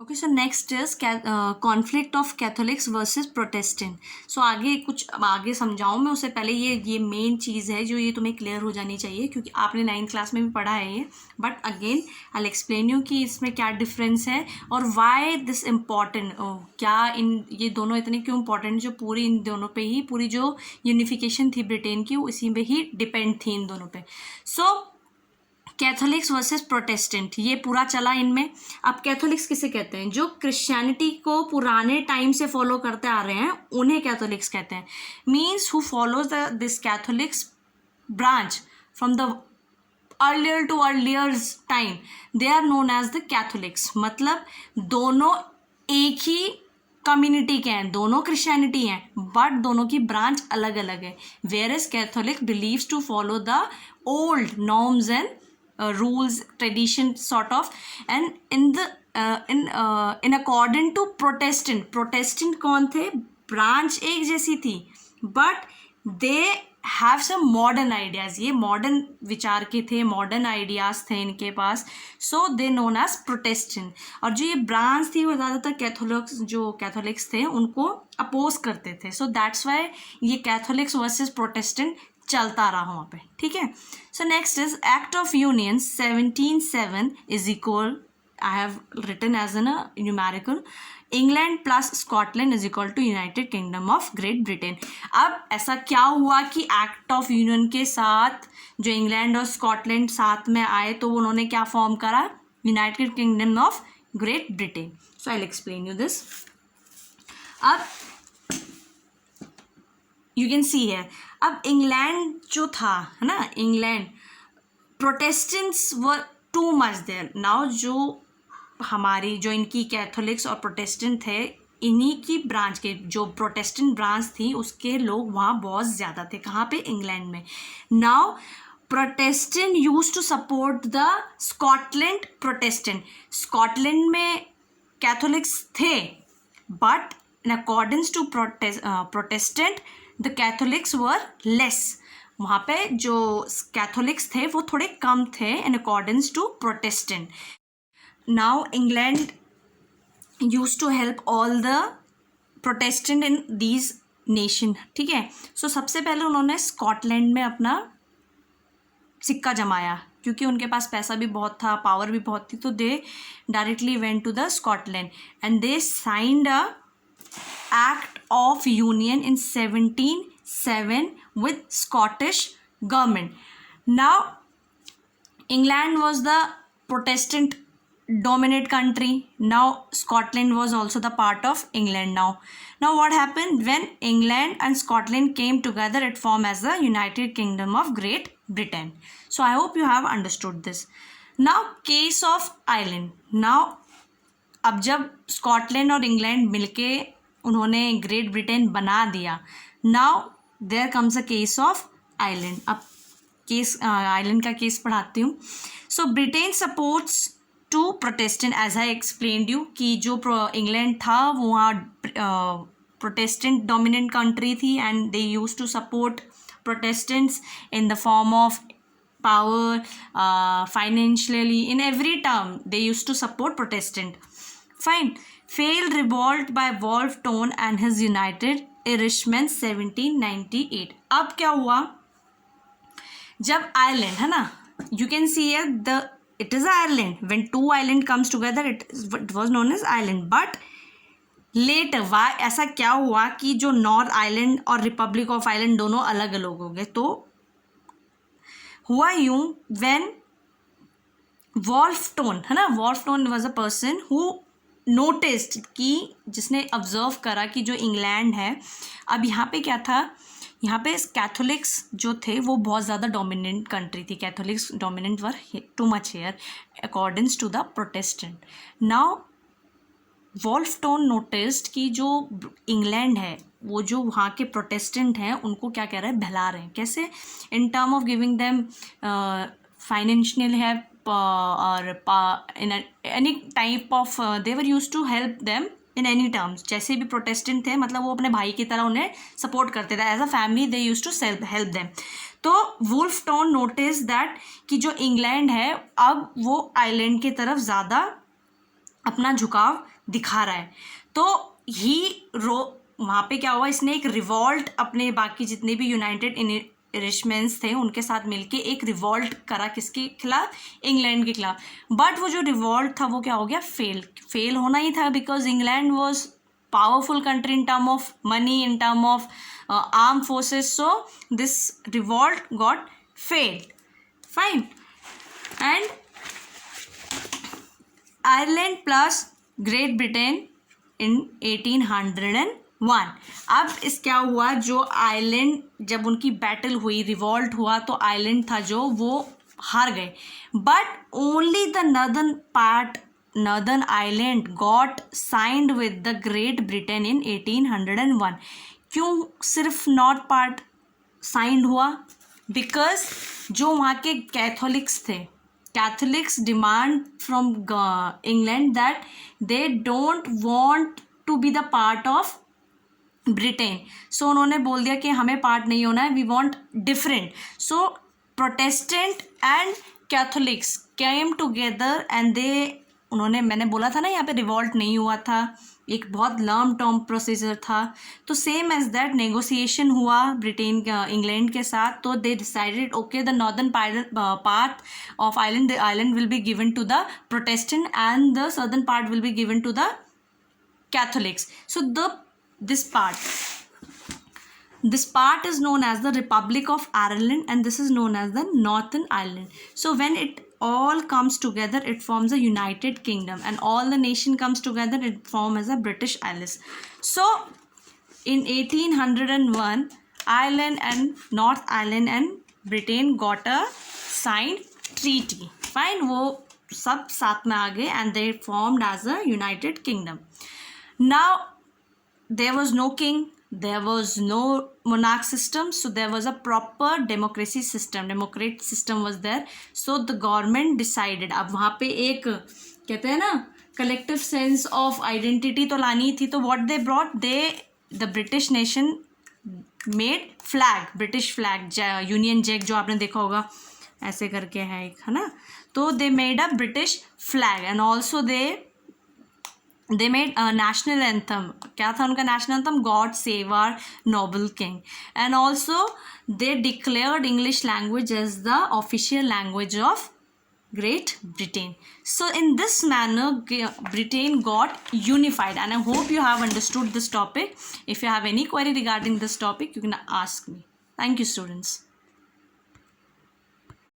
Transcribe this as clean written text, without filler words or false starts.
Okay, so next is conflict of Catholics versus Protestant. सो आगे कुछ आगे समझाऊँ मैं, उससे पहले ये मेन चीज़ है जो ये तुम्हें क्लियर हो जानी चाहिए, क्योंकि आपने 9th क्लास में भी पढ़ा है ये. But again I explain you कि इसमें क्या डिफरेंस है और वाई दिस इम्पॉर्टेंट, क्या इन ये दोनों इतने क्यों इंपॉर्टेंट, जो पूरी इन दोनों पे ही पूरी जो यूनिफिकेशन थी ब्रिटेन की वो इसी पे ही डिपेंड थी, इन दोनों पे. सो कैथोलिक्स वर्सेस प्रोटेस्टेंट ये पूरा चला इनमें. अब कैथोलिक्स किसे कहते हैं? जो क्रिश्चियनिटी को पुराने टाइम से फॉलो करते आ रहे हैं उन्हें कैथोलिक्स कहते हैं. Means who follows this Catholics branch from the earlier to earlier time, they are known as the Catholics. मतलब दोनों एक ही कम्युनिटी के हैं, दोनों क्रिश्चियनिटी हैं, बट दोनों की ब्रांच अलग अलग है. Where is Catholic believes to follow the old norms and rules, tradition sort of, and in according to protestant कौन थे? ब्रांच एक जैसी थी, but they have some modern ideas. ये मॉडर्न विचार के थे, मॉडर्न आइडियाज थे इनके पास, so they known as Protestant. और जो ये ब्रांच थी वो ज़्यादातर कैथोलिक्स थे उनको अपोज करते थे. सो दैट्स वाई ये कैथोलिक्स वर्सेस प्रोटेस्टेंट चलता रहा वहाँ पे. ठीक है. So next is Act of Union 1707 is equal, I have written as an numerical, England plus Scotland is equal to United Kingdom of Great Britain. अब ऐसा क्या हुआ कि एक्ट ऑफ यूनियन के साथ जो इंग्लैंड और स्कॉटलैंड साथ में आए तो उन्होंने क्या फॉर्म करा? United Kingdom of Great Britain. So I will explain you this. अब यू कैन सी है, अब इंग्लैंड जो था, है ना, England, Protestants were too much there. Now जो इनकी कैथोलिक्स और प्रोटेस्टेंट थे, इन्हीं की ब्रांच के जो प्रोटेस्टेंट ब्रांच थी उसके लोग वहाँ बहुत ज़्यादा थे. कहाँ पे? इंग्लैंड में. Now Protestant use to support the Scotland Protestant. Scotland में कैथोलिक्स थे, but in accordance to Protestant the Catholics were less. वहाँ पे जो कैथोलिक्स थे वो थोड़े कम थे in accordance to Protestant. Now England use to help all the Protestant in these nation. ठीक है. सो सबसे पहले उन्होंने स्कॉटलैंड में अपना सिक्का जमाया, क्योंकि उनके पास पैसा भी बहुत था, पावर भी बहुत थी, तो दे directly went to the Scotland and they signed a Act of Union in 1707 with Scottish government. Now, England was the Protestant dominant country. Now, Scotland was also the part of England now. What happened when England and Scotland came together? It formed as the United Kingdom of Great Britain. So, I hope you have understood this. Now, case of Ireland. Now, अब जब Scotland और England मिलके उन्होंने great Britain बना दिया, now there comes a case of Ireland. अब case Ireland का case पढ़ाती हूँ. So Britain supports to Protestant, as I explained you कि जो इंग्लैंड था वो वहाँ प्रोटेस्टेंट डोमिनेंट कंट्री थी and they use to support Protestants in the form of power, financially, in every term they used to support Protestant. Fine. Failed revolt by Wolfe Tone and his United Irishmen 1798. अब क्या हुआ? जब Ireland, है ना, you can see here it is Ireland. When two island comes together it was known as Ireland. But later why ऐसा क्या हुआ कि जो नॉर्थ आइलैंड और रिपब्लिक ऑफ आइलैंड दोनों अलग अलग हो गए? तो हुआ यूं, व्हेन वॉल्फ टोन, है ना, Wolfe Tone was a person who noticed, कि जिसने ऑब्जर्व करा कि जो इंग्लैंड है, अब यहाँ पे क्या था, यहाँ पे कैथोलिक्स जो थे वो बहुत ज़्यादा डोमिनेंट कंट्री थी. Catholics dominant were too much here accordings to the Protestant. Now Wolfe Tone noticed कि जो इंग्लैंड है वो जो वहाँ के प्रोटेस्टेंट हैं उनको क्या कह रहे हैं? बहला रहे हैं. कैसे? In term of giving them financial help और in any type of, they were use to help them in any terms. जैसे भी प्रोटेस्टेंट थे, मतलब वो अपने भाई की तरह उन्हें सपोर्ट करते थे. As a family they use to help them. तो वुल्फ टोन नोटिस दैट कि जो इंग्लैंड है अब वो आइलैंड की तरफ ज़्यादा अपना झुकाव दिखा रहा है। तो वहाँ पे क्या हुआ, इसने एक रिवॉल्ट अपने बाकी जितने भी यूनाइटेड इरिशमेंट्स थे उनके साथ मिलके एक रिवॉल्ट करा, किसके खिलाफ, इंग्लैंड के खिलाफ। बट वो जो रिवॉल्ट था वो क्या हो गया, फेल होना ही था, because England was powerful country in term of money, in term of armed forces, so this revolt got failed. Fine. And Ireland plus Great Britain in 1801. अब इस क्या हुआ, जो आयरलैंड जब उनकी बैटल हुई, रिवॉल्ट हुआ, तो आयरलैंड था जो वो हार गए, but only the Northern Ireland got signed with the Great Britain in 1801. क्यों सिर्फ नॉर्थ पार्ट साइंड हुआ? बिकॉज जो वहाँ के Catholics demand from England that they don't want to be the part of Britain. So उन्होंने बोल दिया कि हमें पार्ट नहीं होना है, we want different. So Protestant and Catholics came together and मैंने बोला था ना यहाँ पे रिवॉल्ट नहीं हुआ था, एक बहुत लॉन्ग टर्म प्रोसीजर था। तो सेम एज दैट नेगोशिएशन हुआ इंग्लैंड के साथ, तो they decided okay the northern part of island will be given to the Protestant and the southern part will be given to the Catholics. So this part is known as the Republic of Ireland and this is known as the Northern Ireland. So when it all comes together, it forms a United Kingdom, and all the nation comes together, it forms as a British Isles. So in 1801, Ireland and North Ireland and Britain got a signed treaty. Fine, वो सब साथ में आ गए and they formed as a United Kingdom. Now there was no king, there was no monarch system, so there was a proper democracy system, democratic system was there. So the government decided, अब वहाँ पे एक कहते हैं ना collective sense of identity तो लानी थी, तो what they brought, the British nation made flag, British flag, Union Jack जो आपने देखा होगा ऐसे करके है एक, है ना, तो they made a British flag and also they made a national anthem. क्या था उनका national anthem? God save our noble king. And also they declared English language as the official language of Great Britain. So in this manner Britain got unified, and I hope you have understood this topic. If you have any query regarding this topic, you can ask me. Thank you, students.